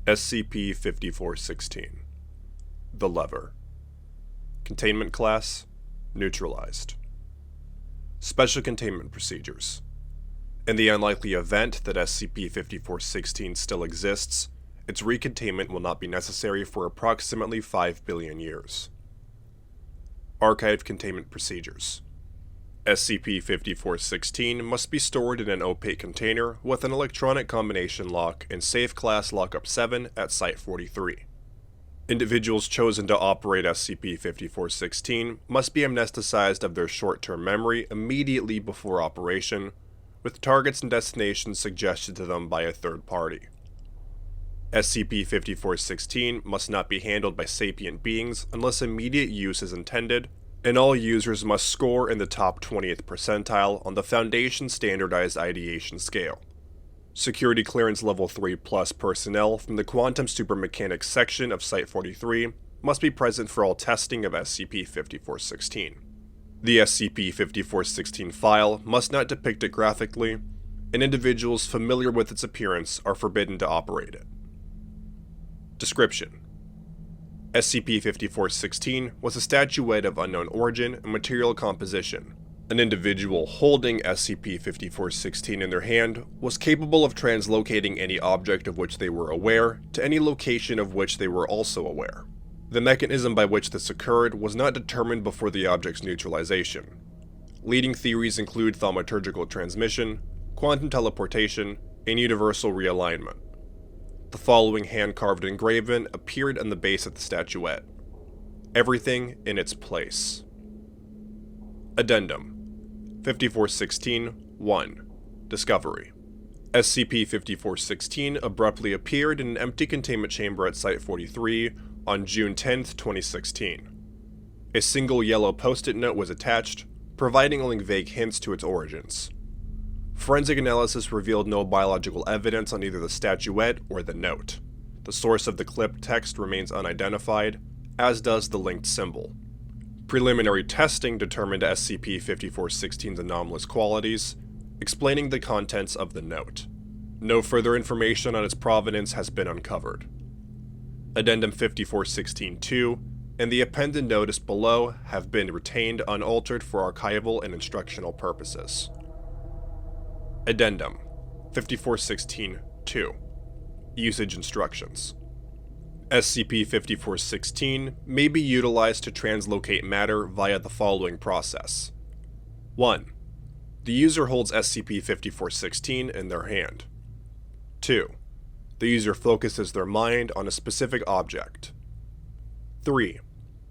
SCP-5416 The Lever. Containment Class Neutralized. Special Containment Procedures. In the unlikely event that SCP-5416 still exists, its recontainment will not be necessary for approximately 5 billion years. Archived Containment Procedures. SCP-5416 must be stored in an opaque container with an electronic combination lock in Safe Class Lockup 7 at Site-43. Individuals chosen to operate SCP-5416 must be amnesticized of their short-term memory immediately before operation, with targets and destinations suggested to them by a third party. SCP-5416 must not be handled by sapient beings unless immediate use is intended, and all users must score in the top 20th percentile on the Foundation Standardized Ideation Scale. Security Clearance Level 3+ personnel from the Quantum Supermechanics section of Site-43 must be present for all testing of SCP-5416. The SCP-5416 file must not depict it graphically, and individuals familiar with its appearance are forbidden to operate it. Description: SCP-5416 was a statuette of unknown origin and material composition. An individual holding SCP-5416 in their hand was capable of translocating any object of which they were aware to any location of which they were also aware. The mechanism by which this occurred was not determined before the object's neutralization. Leading theories include thaumaturgical transmission, quantum teleportation, and universal realignment. The following hand-carved engraving appeared on the base of the statuette. Everything in its place. Addendum 5416-1 Discovery. SCP-5416 abruptly appeared in an empty containment chamber at Site-43 on June 10, 2016. A single yellow post-it note was attached, providing only vague hints to its origins. Forensic analysis revealed no biological evidence on either the statuette or the note. The source of the clipped text remains unidentified, as does the linked symbol. Preliminary testing determined SCP-5416's anomalous qualities, explaining the contents of the note. No further information on its provenance has been uncovered. Addendum 5416-2 and the appended notice below have been retained unaltered for archival and instructional purposes. Addendum 5416-2 Usage Instructions. SCP-5416 may be utilized to translocate matter via the following process. 1. The user holds SCP-5416 in their hand. 2. The user focuses their mind on a specific object. 3.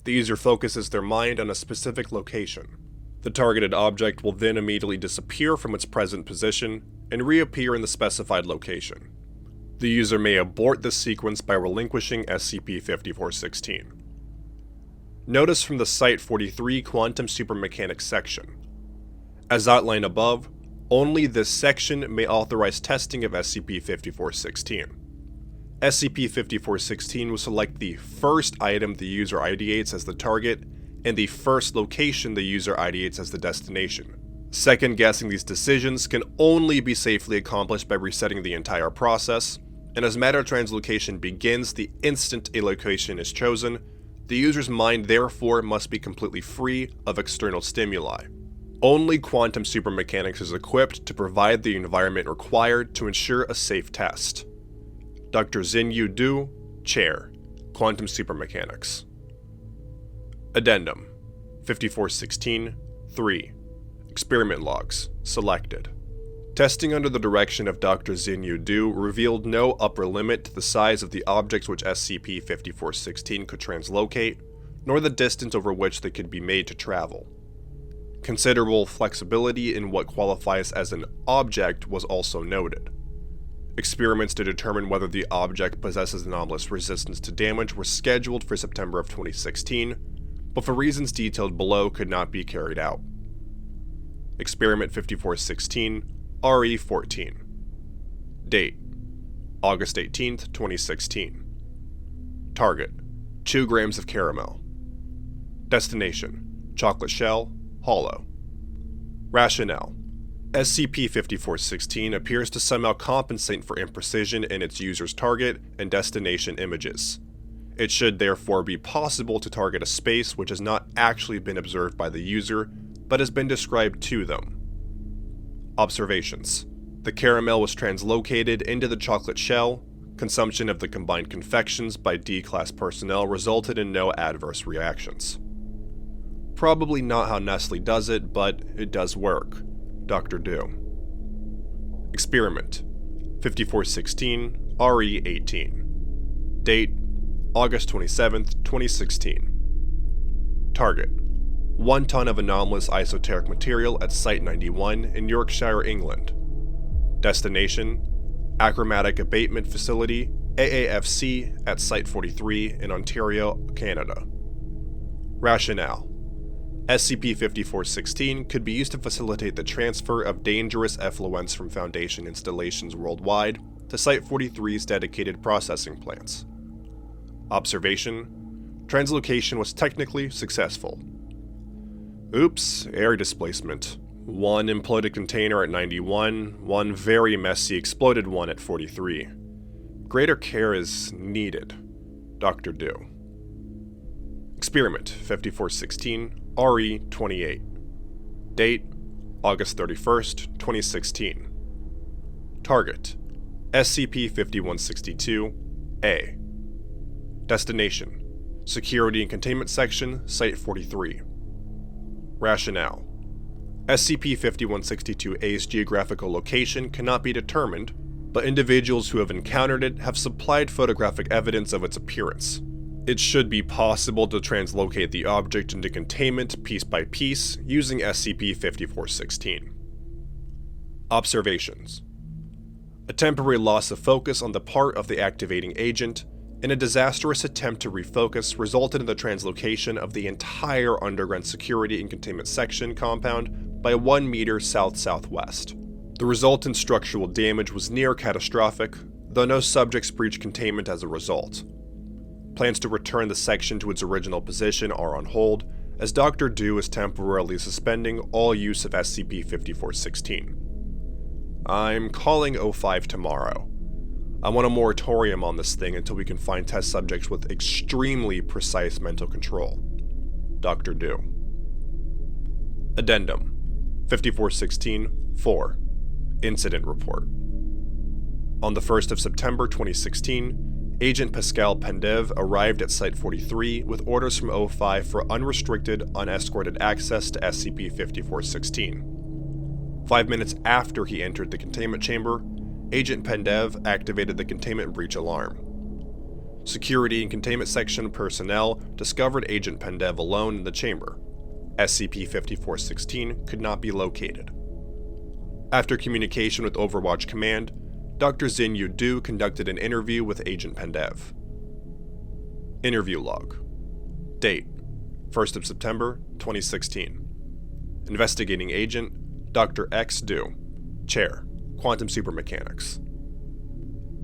The user focuses their mind on a specific location. The targeted object will then immediately disappear from its present position and reappear in the specified location. The user may abort this sequence by relinquishing SCP-5416. Notice from the Site-43 Quantum Supermechanics section. As outlined above, only this section may authorize testing of SCP-5416. SCP-5416 will select the first item the user ideates as the target and the first location the user ideates as the destination. Second-guessing these decisions can only be safely accomplished by resetting the entire process, and as matter translocation begins the instant a location is chosen, the user's mind therefore must be completely free of external stimuli. Only Quantum Supermechanics is equipped to provide the environment required to ensure a safe test. Dr. Xinyu Du, Chair, Quantum Supermechanics. Addendum 5416-3 Experiment Logs Selected. Testing under the direction of Dr. Xinyu Du revealed no upper limit to the size of the objects which SCP-5416 could translocate, nor the distance over which they could be made to travel. Considerable flexibility in what qualifies as an object was also noted. Experiments to determine whether the object possesses anomalous resistance to damage were scheduled for September of 2016, but for reasons detailed below could not be carried out. Experiment 5416 RE-14. Date: August 18, 2016. Target: 2 grams of caramel. Destination: chocolate shell, hollow. Rationale: SCP-5416 appears to somehow compensate for imprecision in its user's target and destination images. It should therefore be possible to target a space which has not actually been observed by the user, but has been described to them. Observations. The caramel was translocated into the chocolate shell. Consumption of the combined confections by D-Class personnel resulted in no adverse reactions. Probably not how Nestle does it, but it does work. Dr. Do. Experiment 5416 RE18. Date August 27, 2016. Target 1 ton of anomalous esoteric material at Site 91 in Yorkshire, England. Destination Achromatic Abatement Facility AAFC at Site 43 in Ontario, Canada. Rationale: SCP-5416 could be used to facilitate the transfer of dangerous effluents from Foundation installations worldwide to Site 43's dedicated processing plants. Observation: translocation was technically successful. Oops, air displacement. 1 imploded container at 91, 1 very messy exploded one at 43. Greater care is needed. Dr. Do. Experiment 5416 RE28. Date August 31st, 2016. Target SCP-5162-A. Destination Security and Containment Section, Site 43. Rationale: SCP-5162-A's geographical location cannot be determined, but individuals who have encountered it have supplied photographic evidence of its appearance. It should be possible to translocate the object into containment piece by piece using SCP-5416. Observations: a temporary loss of focus on the part of the activating agent, and a disastrous attempt to refocus resulted in the translocation of the entire underground security and containment section compound by 1 meter south-southwest. The resultant structural damage was near catastrophic, though no subjects breached containment as a result. Plans to return the section to its original position are on hold, as Dr. Do is temporarily suspending all use of SCP-5416. I'm calling 05 tomorrow. I want a moratorium on this thing until we can find test subjects with extremely precise mental control. Dr. Do. Addendum 5416-4. Incident Report. On the 1st of September 2016, Agent Pascal Pendev arrived at Site 43 with orders from 05 for unrestricted, unescorted access to SCP-5416. 5 minutes after he entered the containment chamber, Agent Pendev activated the containment breach alarm. Security and Containment Section personnel discovered Agent Pendev alone in the chamber. SCP-5416 could not be located. After communication with Overwatch Command, Dr. Xinyu Du conducted an interview with Agent Pendev. Interview log. Date: 1st of September, 2016. Investigating Agent Dr. X Du. Chair, Quantum Supermechanics.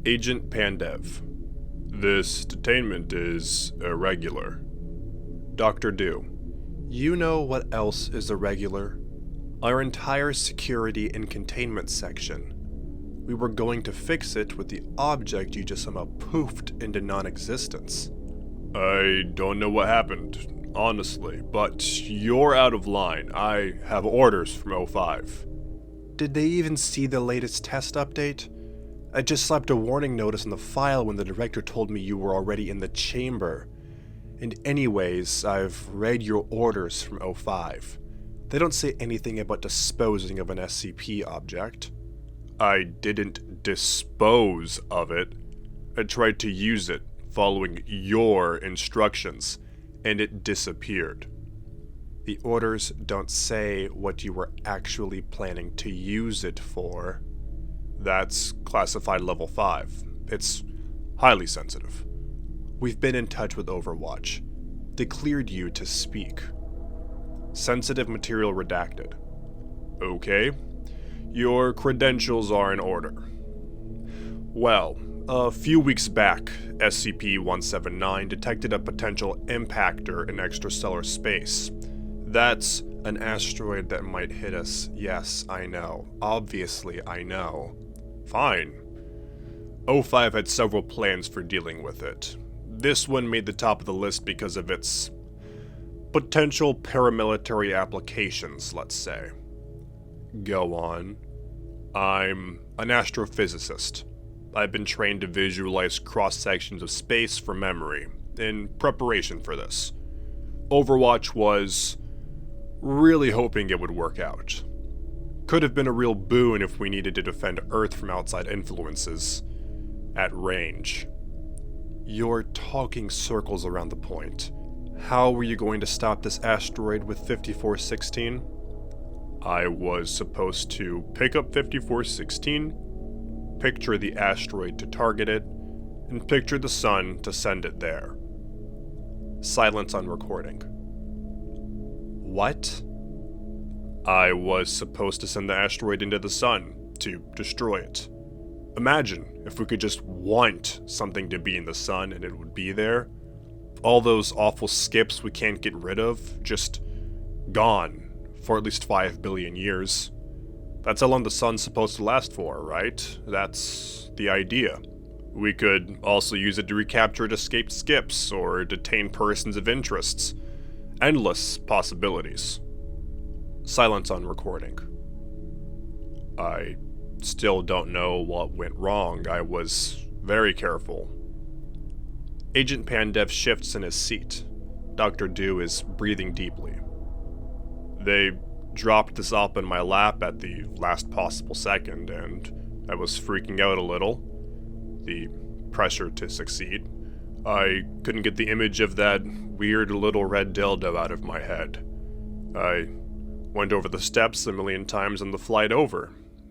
Agent Pendev. This detainment is irregular. Dr. Du. You know what else is irregular? Our entire security and containment section. We were going to fix it with the object you just somehow poofed into non-existence. I don't know what happened, honestly, but you're out of line. I have orders from 05. Did they even see the latest test update? I just slapped a warning notice on the file when the director told me you were already in the chamber. And anyways, I've read your orders from 05. They don't say anything about disposing of an SCP object. I didn't dispose of it. I tried to use it, following your instructions, and it disappeared. The orders don't say what you were actually planning to use it for. That's classified level 5. It's highly sensitive. We've been in touch with Overwatch. They cleared you to speak. Sensitive material redacted. Okay. Your credentials are in order. Well, a few weeks back, SCP-179 detected a potential impactor in extrastellar space. That's An asteroid that might hit us. Yes, I know. Obviously, I know. Fine. O5 had several plans for dealing with it. This one made the top of the list because of its potential paramilitary applications, let's say. Go on. I'm an astrophysicist. I've been trained to visualize cross-sections of space from memory, in preparation for this. Overwatch was really hoping it would work out. Could have been a real boon if we needed to defend Earth from outside influences at range. You're talking circles around the point. How were you going to stop this asteroid with 5416? I was supposed to pick up 5416, picture the asteroid to target it, and picture the sun to send it there. Silence on recording. What? I was supposed to send the asteroid into the sun to destroy it. Imagine if we could just want something to be in the sun and it would be there. All those awful skips we can't get rid of, just gone for at least 5 billion years. That's how long the sun's supposed to last for, right? That's the idea. We could also use it to recapture escaped skips or detain persons of interests. Endless possibilities. Silence on recording. I still don't know what went wrong. I was very careful. Agent Pandev shifts in his seat. Dr. Do is breathing deeply. They dropped this up in my lap at the last possible second, and I was freaking out a little. The pressure to succeed. I couldn't get the image of that weird little red dildo out of my head. I went over the steps a million times on the flight over.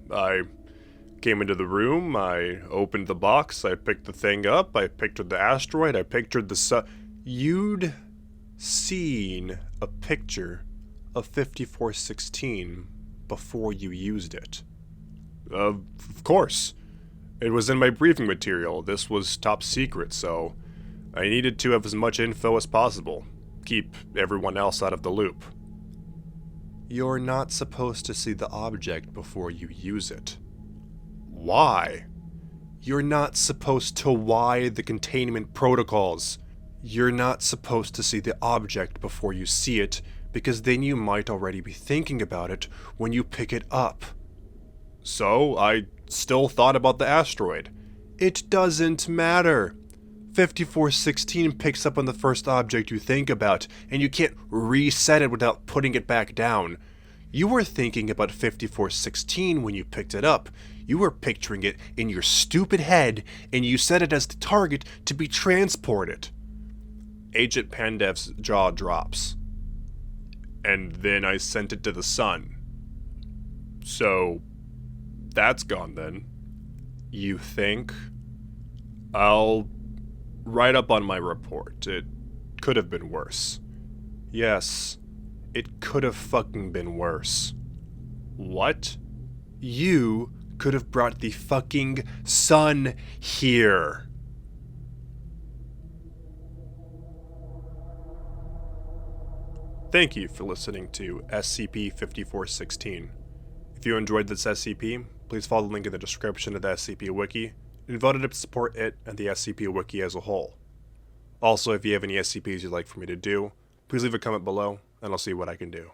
I came into the room, I opened the box, I picked the thing up, I pictured the asteroid, I pictured the sun. You'd seen a picture of 5416 before you used it. Of course. It was in my briefing material. This was top secret, so I needed to have as much info as possible. Keep everyone else out of the loop. You're not supposed to see the object before you use it. Why? You're not supposed to why the containment protocols. You're not supposed to see the object before you see it, because then you might already be thinking about it when you pick it up. So, I still thought about the asteroid. It doesn't matter. 5416 picks up on the first object you think about, and you can't reset it without putting it back down. You were thinking about 5416 when you picked it up. You were picturing it in your stupid head, and you set it as the target to be transported. Agent Pandev's jaw drops. And then I sent it to the sun. So, that's gone then. You think? I'll write up on my report. It could have been worse. Yes, it could have fucking been worse. What? You could have brought the fucking sun here. Thank you for listening to SCP-5416. If you enjoyed this SCP, please follow the link in the description of the SCP Wiki, and vote to support it and the SCP Wiki as a whole. Also, if you have any SCPs you'd like for me to do, please leave a comment below, and I'll see what I can do.